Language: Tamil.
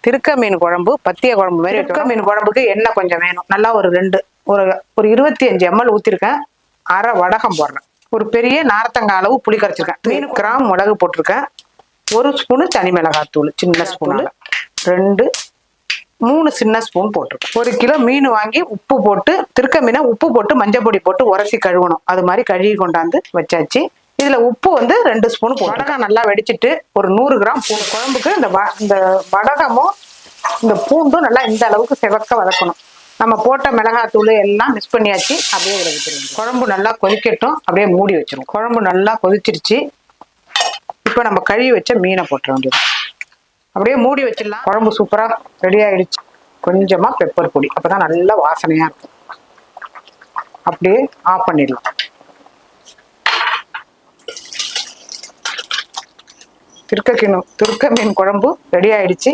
திருக்க மீன் குழம்பு பத்திய குழம்பு மாதிரி. திருக்க மீன் குழம்புக்கு எண்ணெய் கொஞ்சம் வேணும். நல்லா ஒரு 25 ml ஊத்திருக்கேன். அரை வடகம் போடுறேன். ஒரு பெரிய நார்த்தங்காய் அளவு புளி கரைச்சிருக்கேன். 3 கிராம் மிளகு போட்டிருக்கேன். 1 ஸ்பூனு தனி மிளகாத்தூள் சின்ன ஸ்பூன், 3 சின்ன ஸ்பூன் போட்டிருக்கேன். 1 கிலோ மீன் வாங்கி உப்பு போட்டு, திருக்க மீனை உப்பு போட்டு மஞ்சள் பொடி போட்டு உரசி கழுவணும். அது மாதிரி கழுவி கொண்டாந்து வச்சாச்சு. இதுல உப்பு 2 ஸ்பூன் போட்டு வடகம் நல்லா வெடிச்சிட்டு ஒரு 100 கிராம் பூண்டு. குழம்புக்கு இந்த வடகமும் இந்த பூண்டும் நல்லா இந்த அளவுக்கு செவக்க வதக்கணும். நம்ம போட்ட மிளகாத்தூள் எல்லாம் மிக்ஸ் பண்ணியாச்சு. அப்படியே இதில் வச்சிருவோம். குழம்பு நல்லா கொதிக்கட்டும். அப்படியே மூடி வச்சிருவோம். குழம்பு நல்லா கொதிச்சிருச்சு. இப்போ நம்ம கழுவி வச்ச மீனை போட்டுற வேண்டியது. அப்படியே மூடி வச்சிடலாம். குழம்பு சூப்பரா ரெடி ஆயிடுச்சு. கொஞ்சமா பெப்பர் பொடி, அப்பதான் நல்ல வாசனையா இருக்கும். அப்படியே ஆஃப் பண்ணிடலாம். திருக்க மீன் குழம்பு ரெடி ஆயிடுச்சு.